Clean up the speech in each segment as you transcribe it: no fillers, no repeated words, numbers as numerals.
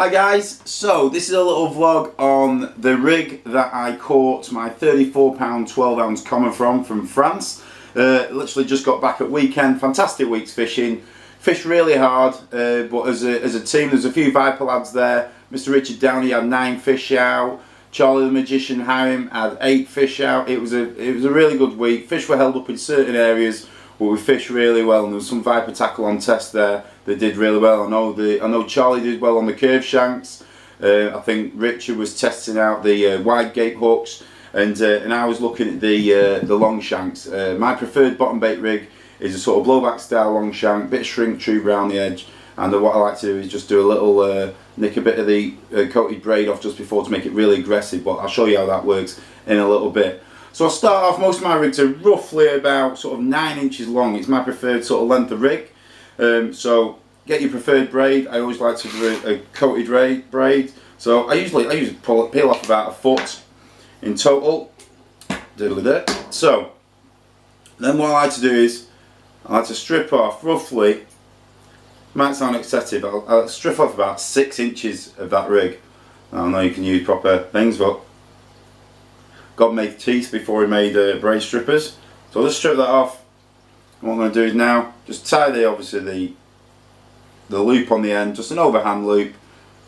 Hi guys, so this is a little vlog on the rig that I caught my 34-pound 12-ounce common from France. Literally just got back at weekend, fantastic week's fishing. Fished really hard, but as a team there's a few Viper lads there. Mr. Richard Downey had 9 fish out. Charlie the Magician Harim had 8 fish out. It was a really good week. Fish were held up in certain areas, but we fished really well, and there was some Viper tackle on test there that did really well. I know Charlie did well on the curve shanks. I think Richard was testing out the wide gape hooks, and I was looking at the Longshanks. My preferred bottom bait rig is a sort of blowback style Longshank, bit of shrink tube around the edge, and what I like to do is just do a little nick a bit of the coated braid off just before to make it really aggressive, but I'll show you how that works in a little bit. So I'll start off, most of my rigs are roughly about sort of 9 inches long. It's my preferred sort of length of rig. So get your preferred braid. I always like to do a coated braid. So I usually peel off about a foot in total. Diddly there. So then what I like to do is I like to strip off roughly, might sound excessive, I'll strip off about 6 inches of that rig. I know you can use proper things, but God made teeth before he made braid strippers. So I'll just strip that off. And what I'm going to do is now just tie obviously the loop on the end, just an overhand loop,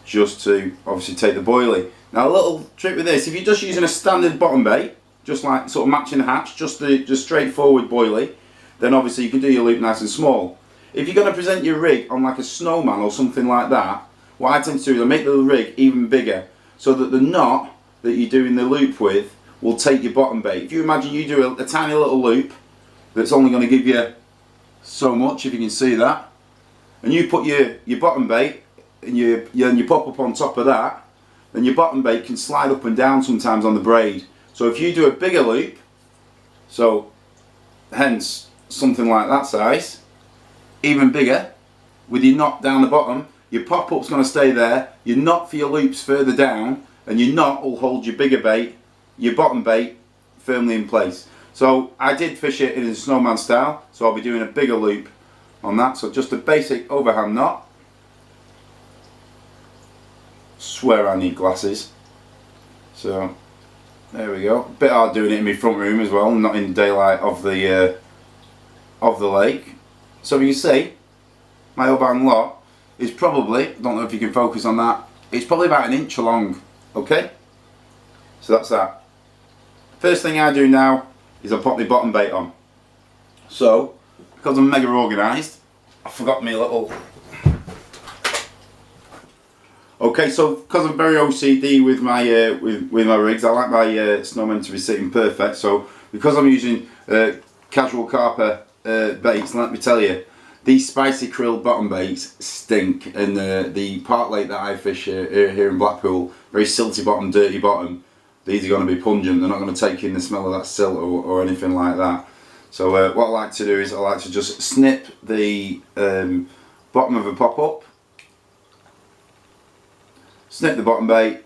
just to obviously take the boilie. Now a little trick with this, if you're just using a standard bottom bait, just like sort of matching the hatch, just straightforward boilie, then obviously you can do your loop nice and small. If you're going to present your rig on like a snowman or something like that, what I tend to do is I make the rig even bigger, so that the knot that you're doing the loop with will take your bottom bait. If you imagine you do a tiny little loop that's only going to give you so much, if you can see that, and you put your bottom bait and you pop up on top of that, then your bottom bait can slide up and down sometimes on the braid. So if you do a bigger loop, so hence something like that size, even bigger, with your knot down the bottom, your pop up's going to stay there, your knot for your loops further down, and your knot will hold your bigger bait, your bottom bait, firmly in place. So I did fish it in a snowman style, so I'll be doing a bigger loop on that. So just a basic overhand knot. Swear I need glasses. So there we go. Bit hard doing it in my front room as well, not in the daylight of the lake. So you see, my overhand knot is probably, don't know if you can focus on that, it's probably about 1 inch long. Okay, so that's that. First thing I do now is I put my bottom bait on. So because I'm mega organised, I forgot my little. Okay, so because I'm very OCD with my with my rigs, I like my snowmen to be sitting perfect. So because I'm using casual carper baits, let me tell you, these spicy krill bottom baits stink. And the park lake that I fish here in Blackpool, very silty bottom, dirty bottom, these are going to be pungent. They're not going to take in the smell of that silt or anything like that. So what I like to do is I like to just snip the bottom of a pop-up, snip the bottom bait,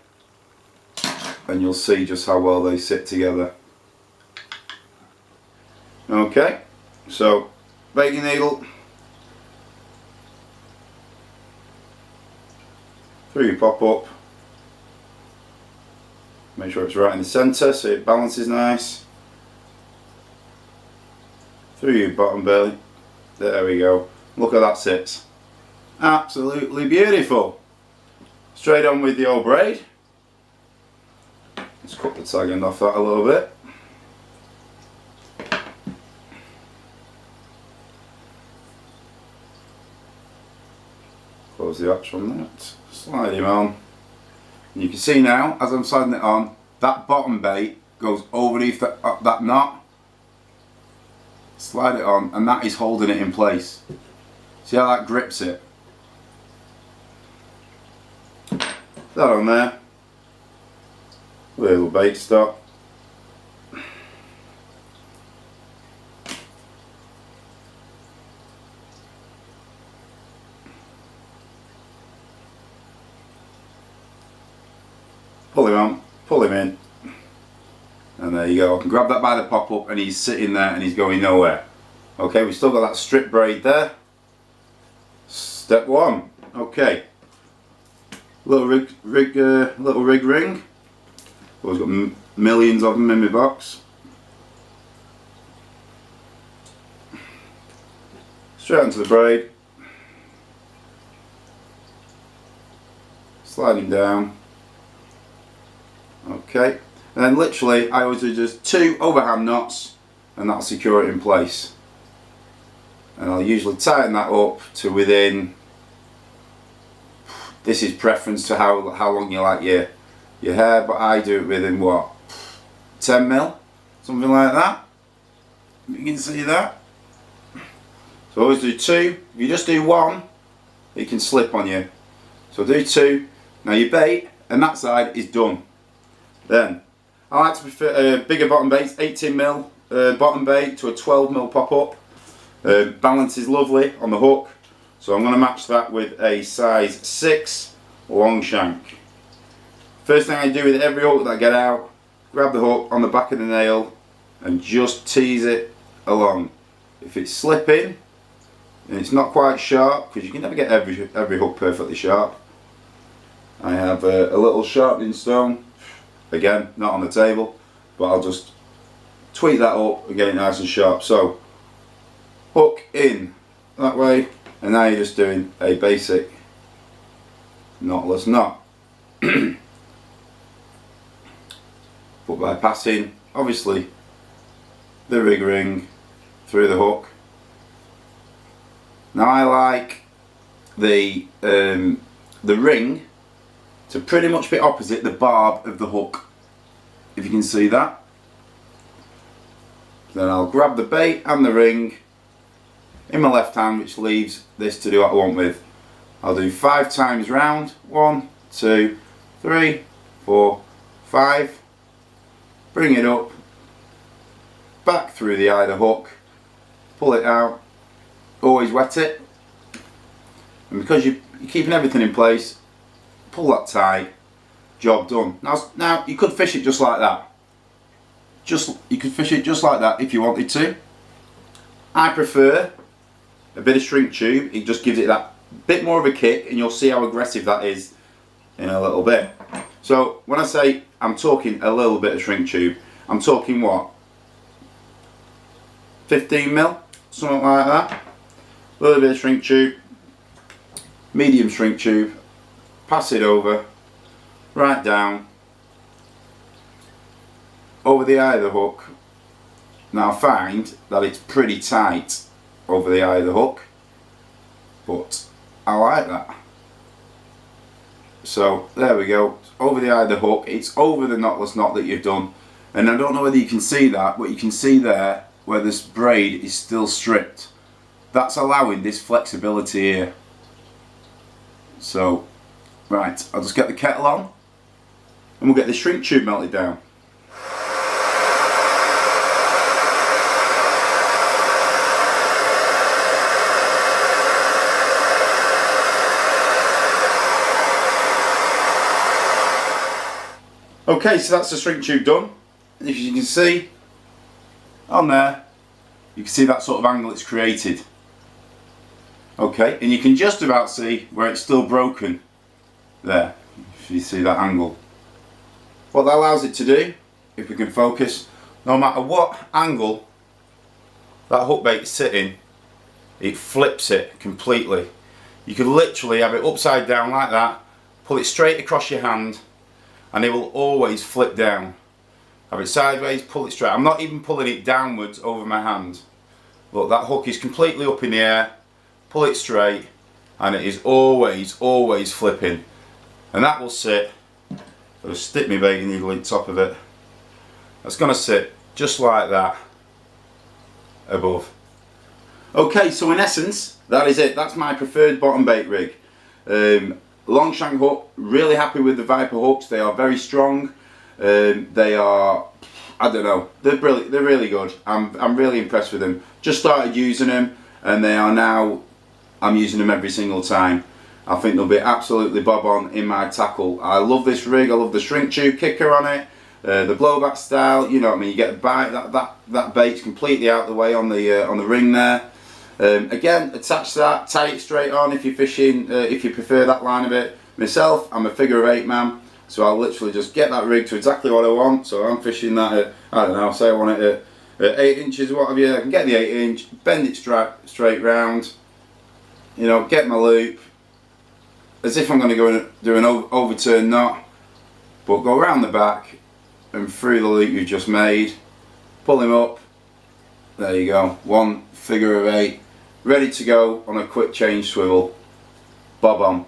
and you'll see just how well they sit together. Okay, so baiting needle through your pop-up, make sure it's right in the centre so it balances nice. Through your bottom belly, there we go, look how that sits, absolutely beautiful. Straight on with the old braid. Let's cut the tag end off that a little bit. Close the hatch on that, slide him on, and you can see now as I'm sliding it on, that bottom bait goes underneath that knot. Slide it on, and that is holding it in place. See how that grips it? That on there. Little bait stop. Pull him on, pull him in. And there you go, I can grab that by the pop-up and he's sitting there and he's going nowhere. Okay, we've still got that strip braid there. Step one, okay. little rig ring. Always got millions of them in my box. Straight onto the braid. Sliding down. Okay, and then literally I always do just 2 overhand knots, and that'll secure it in place. And I'll usually tighten that up to within, this is preference to how long you like your hair, but I do it within what, 10 mil, something like that. You can see that. So I always do 2. If you just do 1, it can slip on you. So do 2. Now your bait and that side is done. Then I like to prefer bigger bottom baits, 18 mil bottom bait to a 12 mil pop up. Balance is lovely on the hook, so I'm going to match that with a size 6 Longshank. First thing I do with every hook that I get out, grab the hook on the back of the nail and just tease it along. If it's slipping and it's not quite sharp, because you can never get every hook perfectly sharp, I have a little sharpening stone, again not on the table, but I'll just tweak that up and get it nice and sharp. So hook in that way, and now you're just doing a basic knotless knot. But by passing obviously the rig ring through the hook. Now I like the ring to pretty much be opposite the barb of the hook, if you can see that. Then I'll grab the bait and the ring in my left hand, which leaves this to do what I want with. I'll do 5 times round. 1, 2, 3, 4, 5. Bring it up, back through the eye of the hook, pull it out, always wet it, and because you're keeping everything in place, pull that tight, job done. Now you could fish it just like that. You could fish it just like that if you wanted to. I prefer a bit of shrink tube. It just gives it that bit more of a kick, and you'll see how aggressive that is in a little bit. So when I say I'm talking a little bit of shrink tube, I'm talking what, 15 mil, something like that. A little bit of shrink tube, medium shrink tube, pass it over, right down, over the eye of the hook. Now find that it's pretty tight over the eye of the hook, but I like that. So there we go, over the eye of the hook, it's over the knotless knot that you've done, and I don't know whether you can see that, but you can see there where this braid is still stripped. That's allowing this flexibility here. So right, I'll just get the kettle on and we'll get the shrink tube melted down. Okay, so that's the shrink tube done. And if you can see on there, you can see that sort of angle it's created. Okay, and you can just about see where it's still broken there, if you see that angle. What that allows it to do, if we can focus, no matter what angle that hook bait is sitting, it flips it completely. You could literally have it upside down like that, pull it straight across your hand, and it will always flip down. Have it sideways, pull it straight. I'm not even pulling it downwards over my hand. Look, that hook is completely up in the air, pull it straight, and it is always flipping. And that will sit, I'll stick my baiting needle on top of it. That's going to sit just like that above. Okay, so in essence, that is it. That's my preferred bottom bait rig. Longshank hook, really happy with the Viper hooks. They are very strong. They are, I don't know, they're brilliant. They're really good. I'm really impressed with them. Just started using them, and they are now, I'm using them every single time. I think they'll be absolutely bob on in my tackle. I love this rig. I love the shrink tube kicker on it, the blowback style. You know what I mean? You get a bite. That bait's completely out the way on the ring there. Again, attach that, tie it straight on if you're fishing. If you prefer that line of it, Myself, I'm a figure of 8 man, so I'll literally just get that rig to exactly what I want. So I'm fishing that at, I don't know, say I want it at 8 inches or what have you. I can get the 8 inch, bend it straight round, you know, get my loop, as if I'm going to go and do an overturn knot, but go around the back and through the loop you've just made, pull him up, there you go, one figure of 8, ready to go on a quick change swivel, bob on.